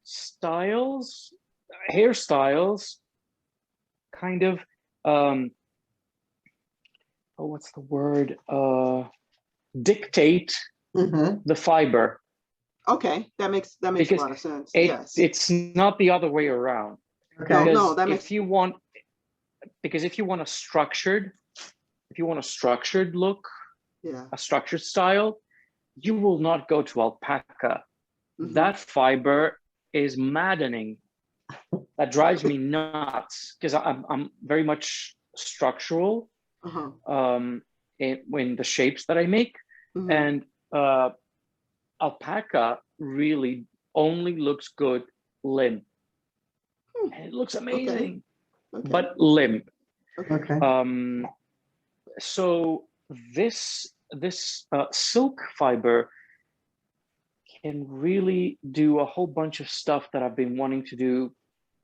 Styles, hairstyles, kind of. Oh, what's the word? Dictate the fiber. Okay, that makes Because a lot of sense. Yes. It's not the other way around. Okay. No, that makes. If you want a structured, look, Yeah. a structured style, you will not go to alpaca. That fiber is maddening. That drives me nuts because I'm very much structural in the shapes that I make, and alpaca really only looks good limp. And it looks amazing, but limp. Okay. So this silk fiber can really do a whole bunch of stuff that I've been wanting to do,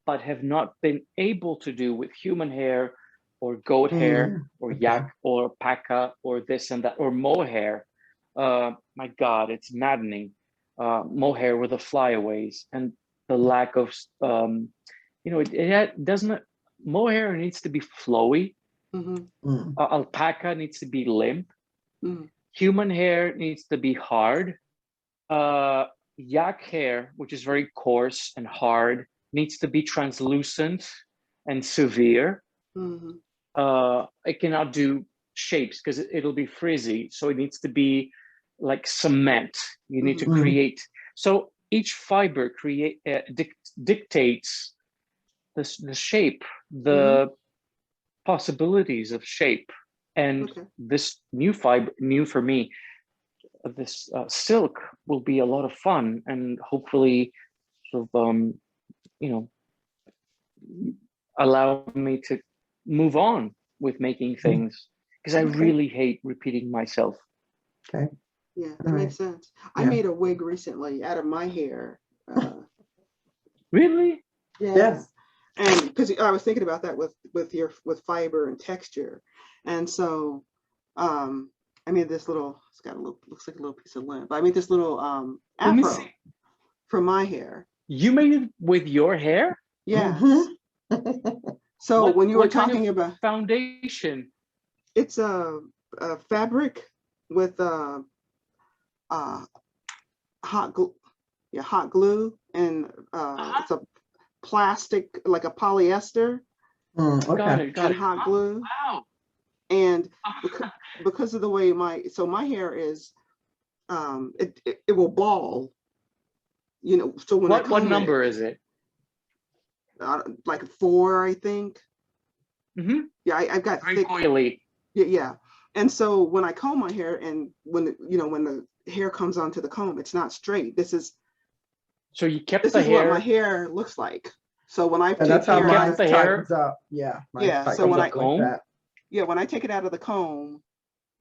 but have not been able to do with human hair or goat hair or yak or paca or this and that or mohair. My God, it's maddening. Mohair with the flyaways and the lack of, it doesn't, mohair needs to be flowy. Alpaca needs to be limp. Human hair needs to be hard. Yak hair, which is very coarse and hard, needs to be translucent and severe. It cannot do shapes because it'll be frizzy. So it needs to be like cement. You need to create. So each fiber dictates the shape, the possibilities of shape. And this new fiber, new for me, this silk will be a lot of fun and hopefully sort of, allow me to move on with making things because I really hate repeating myself. Okay. Yeah, that makes sense. I made a wig recently out of my hair. Really? Yeah. Yes. And because I was thinking about that with fiber and texture, and so I made this little. It's got looks like a little piece of lint. But I made this little afro for my hair. You made it with your hair? Yes. So when you were talking about foundation, it's a fabric with hot glue, and it's a plastic, like a polyester, got it. and hot glue. Wow. And because of the way my hair is, it will ball, so when what number is it? Like 4, I think. Yeah, I've got very thick, coily. yeah. And so when I comb my hair, and when the hair comes onto the comb, it's not straight. So you kept this the is hair. What my hair looks like. So when I take that's how hair mine out the hair tightens up. Yeah. So when I comb. Like that. when I take it out of the comb,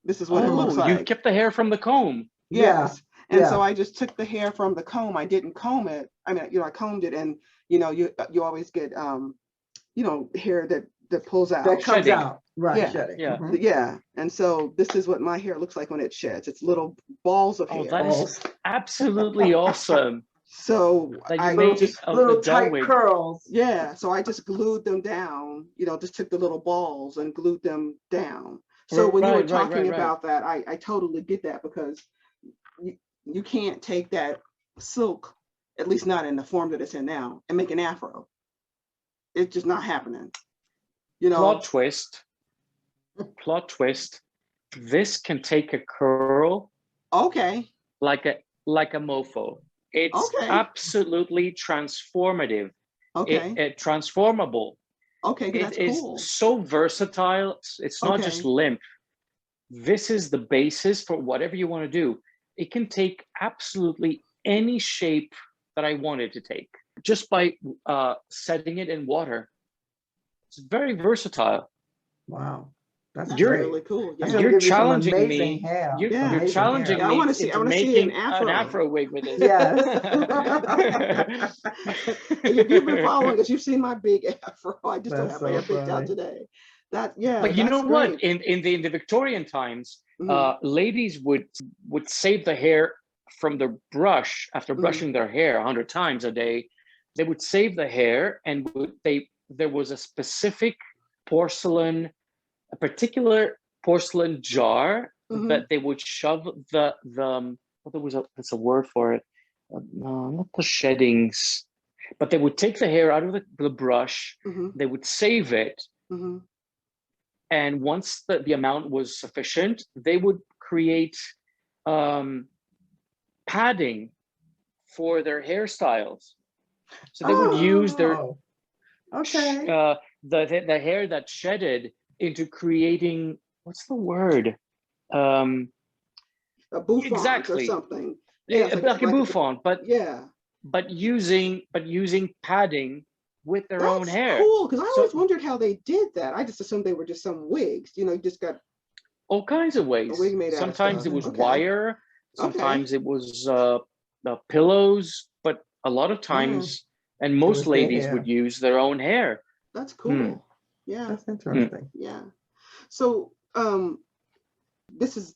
this is what it looks like. You kept the hair from the comb. Yes. And so I just took the hair from the comb. I didn't comb it. I mean, I combed it, and you always get hair that pulls out. That comes shedding. out. Right. Yeah. Shedding. Yeah. Yeah. And so this is what my hair looks like when it sheds. It's little balls of hair. That is absolutely awesome. So I made little tight curls. Yeah. So I just glued them down, just took the little balls and glued them down. So when you were talking about that, I totally get that, because you can't take that silk, at least not in the form that it's in now, and make an afro. It's just not happening. Plot twist. This can take a curl. Okay. Like a mofo. It's absolutely transformative. Okay. Transformable. Okay, that's cool. It's so versatile. It's not just limp. This is the basis for whatever you want to do. It can take absolutely any shape that I want it to take. just by setting it in water. It's very versatile. Wow. That's That's You're- great. really cool. That's Yeah. gonna You're give you some challenging amazing me. hair. You're, Yeah. you're Amazing challenging hair. I me wanna see- I into wanna see making an afro. wig with this. Yes. If you've been following us, you've seen my big afro. I just don't That's have my hair so picked out funny. today. Yeah, But you know that's what? great. In the Victorian times, Mhm, ladies would save the hair from the brush after mhm. brushing their hair 100 times a day. They would save the hair, and there was a specific a particular porcelain jar Mhm. that they would shove the well, there's a word for it. No, not the sheddings, but they would take the hair out of the brush. Mhm. They would save it, Mhm. and once the amount was sufficient, they would create padding for their hairstyles. So they would use their Oh, okay. the hair that shedded into creating, what's the word? Um, A bouffant or exactly, something. Yeah, it's like a bouffant, yeah. but using padding with their own That's hair. cool because I So always wondered how they did that. I just assumed they were just some wigs. You just got all kinds of a ways. wig made out of Sometimes stuff. it was Okay. wire, sometimes it was pillows, but a lot of times, and most was their ladies hair. would use their own hair. That's cool. Yeah. That's interesting. Yeah. So this is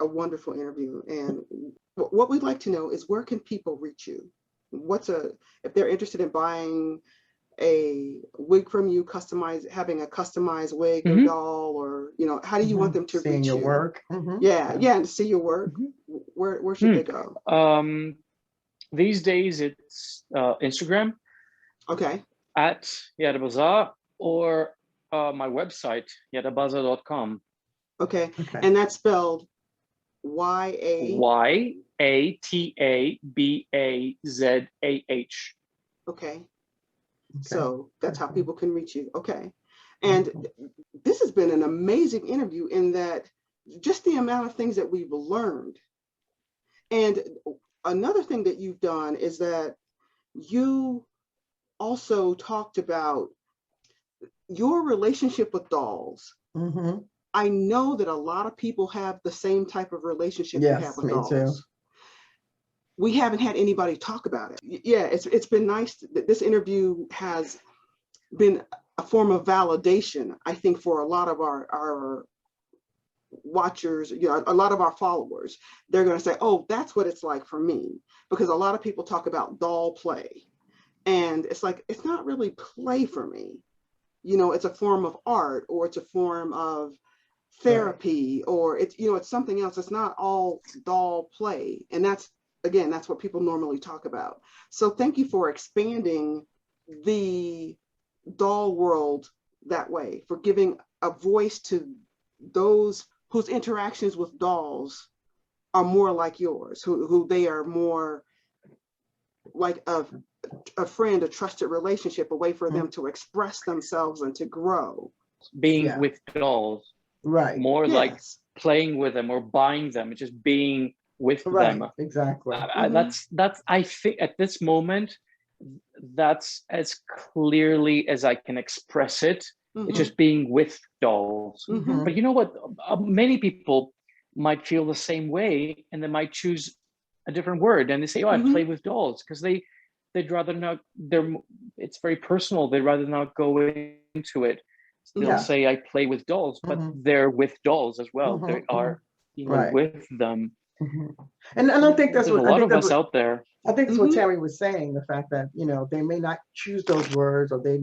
a wonderful interview, and what we'd like to know is where can people reach you? If they're interested in buying a wig from you, having a customized wig or doll, or how do you want them to Seeing reach your you? work. Yeah, and to see your work. Where should they go? These days it's Instagram Okay. at Yatabazah, or my website, yatabazah.com. Okay. Okay. And that's spelled Y-A. Yatabazah. Okay. Okay. So that's how Okay. people can reach you. Okay. And this has been an amazing interview in that just the amount of things that we've learned. And another thing that you've done is that you also talked about your relationship with dolls. I know that a lot of people have the same type of relationship you have with dolls. Too. We haven't had anybody talk about it. Yeah, it's been nice that this interview has been a form of validation, I think, for a lot of our watchers, a lot of our followers. They're going to say, oh, that's what it's like for me. Because a lot of people talk about doll play. And it's like, it's not really play for me. It's a form of art, or it's a form of therapy, or it's something else. It's not all doll play. And that's what people normally talk about. So thank you for expanding the doll world that way, for giving a voice to those whose interactions with dolls are more like yours, who they are more like a friend, a trusted relationship, a way for them to express themselves and to grow. Being with dolls, right? More like playing with them or buying them, just being with them. Exactly. That's I think at this moment, that's as clearly as I can express it. It's just being with dolls. But you know what? Many people might feel the same way, and they might choose a different word, and they say, "Oh, I play with dolls," because they'd rather not. It's very personal. They'd rather not go into it. They'll say, "I play with dolls," but they're with dolls as well. They are, with them. And I think that's There's what a lot of us out there. I think that's what Tammy was saying. The fact that they may not choose those words, or they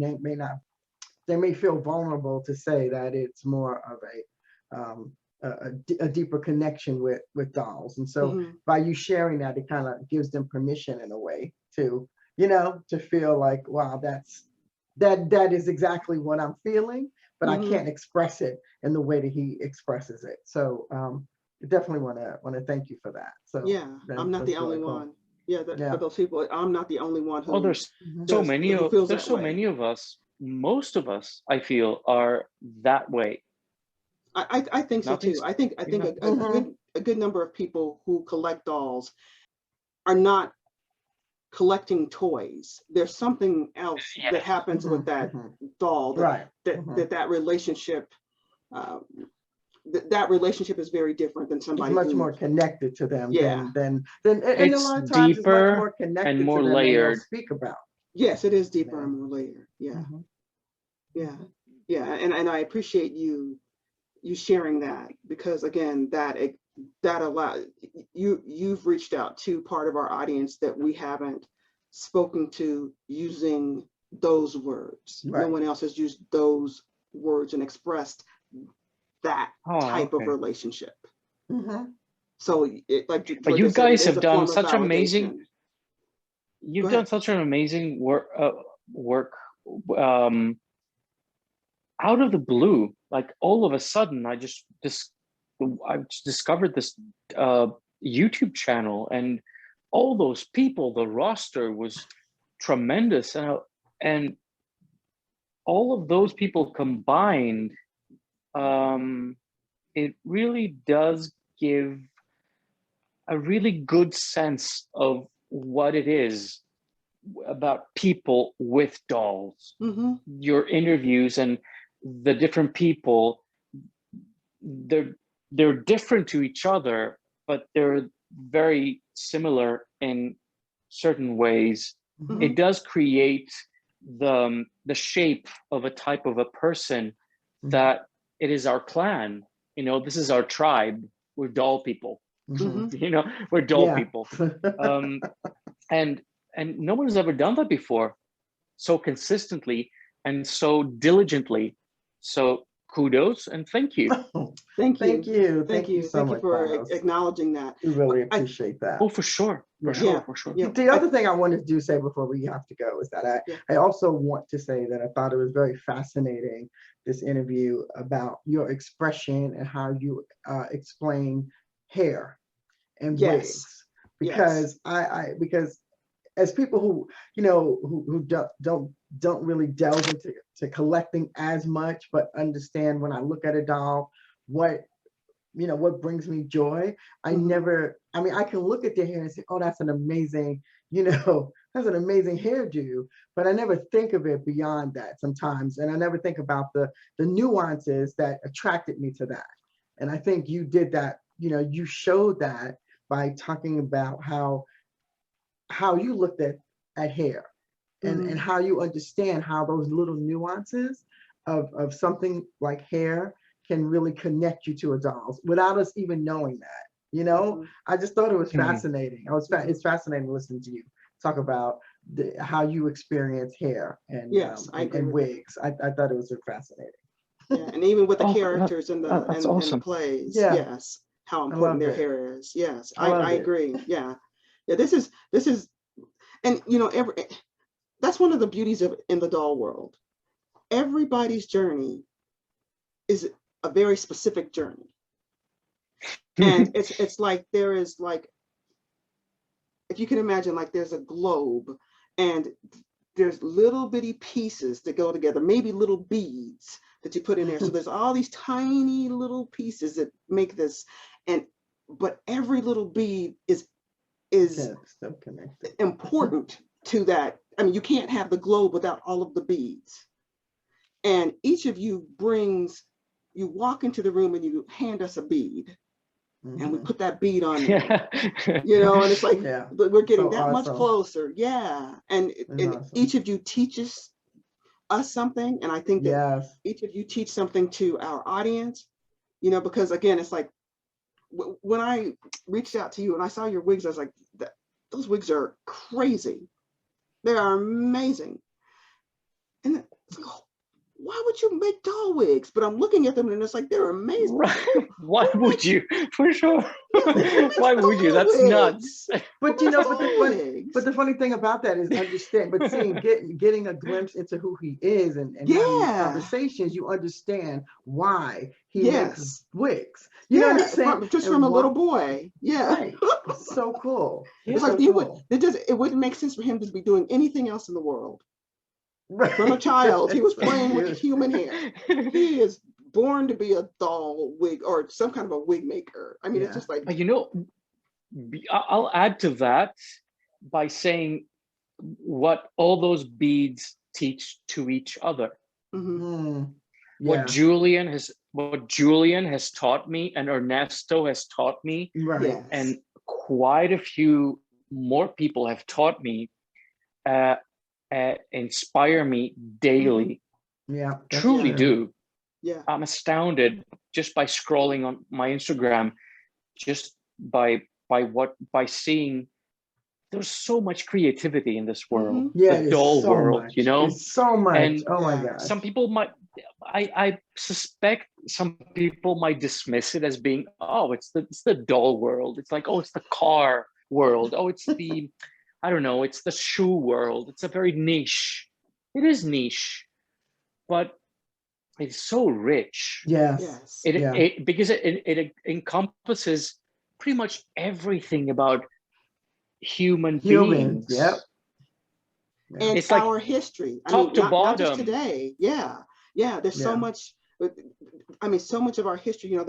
may feel vulnerable to say that it's more of a deeper connection with dolls. And so by you sharing that, it kind of gives them permission in a way to to feel like, wow, that is exactly what I'm feeling, but I can't express it in the way that he expresses it. So definitely want to thank you for that. So I'm not the only one. For those people, I'm not the only one who. Oh, there's so many of us. Most of us, I feel, are that way. I think so too. I think a good number of people who collect dolls are not collecting toys. There's something else Yeah. that happens with that doll, Right. that relationship, that relationship is very different than It's somebody much who, more connected to them yeah. and a It's lot of times it's much deeper more connected and to more them than they'll layered. speak about. Yes, it is deeper Yeah. and more layered. Yeah, Mhm. yeah, yeah. And I appreciate you sharing that, because again, that allow you've reached out to part of our audience that we haven't spoken to using those words. No Right. one else has used those words and expressed that Oh, type of okay. relationship. Mhm. So like But I you said, it guys is have a done form of such amazing. validation. You've Go done ahead. such an amazing work. Um, Out of the blue, like all of a sudden, I just discovered this YouTube channel, and all those people, the roster was tremendous, and all of those people combined, it really does give a really good sense of what it is about people with dolls. Mm-hmm. Your interviews and the different people, they're different to each other, but they're very similar in certain ways. Mm-hmm. It does create the shape of a type of a person that it is our clan. You know, this is our tribe. We're doll people. Mm-hmm. You know, we're doll Yeah. people. And no one has ever done that before so consistently and so diligently. So kudos and thank you. Thank Thank you. you. Thank you. So Thank you much, for Thanos. acknowledging that. We really I, appreciate that. Oh, for sure. For Yeah. sure. yeah, For sure. yeah. The other thing I wanted to say before we have to go is that Yeah. I also want to say that I thought it was very fascinating, this interview about your expression and how you explain hair and Yes. wigs. Because because as people who, you know, who don't really delve into collecting as much, but understand when I look at a doll, what, you know, what brings me joy. I never, I mean, I can look at their hair and say, oh, that's an amazing, you know, that's an amazing hairdo, but I never think of it beyond that sometimes. And I never think about the nuances that attracted me to that. And I think you did that, you know, you showed that by talking about how you looked at hair and how you understand how those little nuances of something like hair can really connect you to a doll without us even knowing that. You know, I just thought it was fascinating. It's fascinating listening to you talk about how you experience hair and I agree and with wigs. I thought it was fascinating. Yeah, and even with the Oh, characters in the that's in the awesome. plays, Yeah. yes, how I important loved their it. hair is. Yes, I loved I it. agree. Yeah, yeah. This is, and you know, that's one of the beauties of in the doll world. Everybody's journey is a very specific journey, and it's like there is like, if you can imagine, like there's a globe, and there's little bitty pieces that go together, maybe little beads that you put in there. So there's all these tiny little pieces that make this, but every little bead is Still connected. important to that. I mean, you can't have the globe without all of the beads. And each of you you walk into the room and you hand us a bead, and we put that bead on there. You know, and it's like, we're getting So that much awesome. closer. Yeah. And Awesome. each of you teaches us something. And I think that each of you teach something to our audience, you know, because again, it's like, when I reached out to you and I saw your wigs, I was like, those wigs are crazy. They are amazing. And it's like, why would you make doll wigs? But I'm looking at them and it's like, they're amazing. Right. Why would you? For sure. Yeah, why would you? That's nuts. But you know, but the funny thing about that is getting a glimpse into who he is and having these conversations, you understand why he makes wigs. You know what I'm saying? From a little boy. Yeah. Right. It's so cool. It's like it wouldn't make sense for him to be doing anything else in the world. Right. From a child, he was playing with human hair. He is born to be a doll wig or some kind of a wig maker. I mean, it's just like, you know, I'll add to that by saying what all those beads teach to each other. Mhm. What Julian has taught me, and Ernesto has taught me, Right. Yes. and quite a few more people have taught me, inspire me daily. Yeah. that's Truly true. do. Yeah. I'm astounded just by scrolling on my Instagram, just by seeing there's so much creativity in this world, Yeah, the it's doll so world, much. you know. It's so much. And Oh my Yeah. gosh. some people might, I suspect some people might dismiss it as being, oh, it's the doll world. It's like, oh, it's the car world. Oh, it's the, I don't know, it's the shoe world. It's a very niche. It is niche, but it's so rich. Yes. Yes. Yeah. Because it encompasses pretty much everything about human Humans. beings. Yep. Yeah. And It's like our history. I top mean, to not just bottom. today. Yeah. Yeah. There's so Yeah. much. I mean, so much of our history. You know,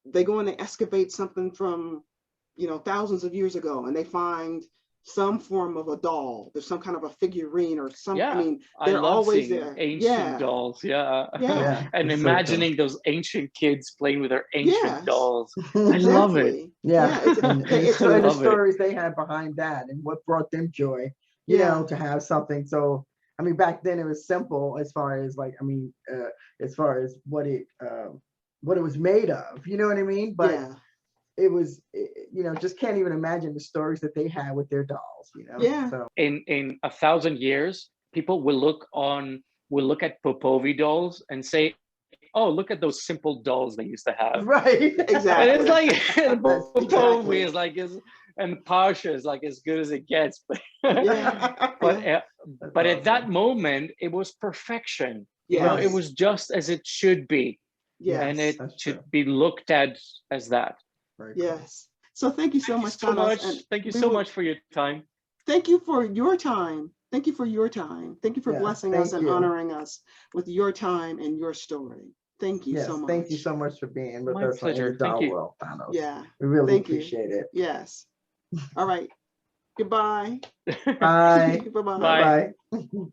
they go and they excavate something from, you know, thousands of years ago, and they find some form of a doll. There's some kind of a figurine or some. I Yeah, mean, I they're love always seeing there. ancient Yeah. dolls. Yeah. Yeah. Yeah. And It's so cool. imagining those ancient kids playing with their ancient Yes. dolls. I love it. Exactly. Yeah. Yeah. It's, And it's the love it. stories they had behind that and what brought them joy, you Yeah. know, to have something. So, I mean, back then it was simple as far as like, I mean, as far as what it was made of, you know what I mean? But yeah. it was, you know, just can't even imagine the stories that they had with their dolls, you know? Yeah. So, In 1,000 years, people will look at Popovi dolls and say, "Oh, look at those simple dolls they used to have." right. And Exactly. it's like Popovi Exactly. is like and Pasha is like as good as it gets. Yeah. But Yeah. but at that moment, it was perfection. You know, Yes. it was just as it should be, Yes. and it That's should true. be looked at as that. Very cool. Yes. So thank you so Thank you much, so Thanos. much. And Thank you we so will- much for your time. Thank you for your time. Thank you for your time. Thank you for Yes, blessing us thank and you. honoring us with your time and your story. Thank you Yes, so much. thank you so much for being with My us in pleasure. the Thank doll you. world, Thanos. Yeah. We really Thank you. appreciate it. Yes. All right. Goodbye. Bye. Bye-bye. Bye. Bye.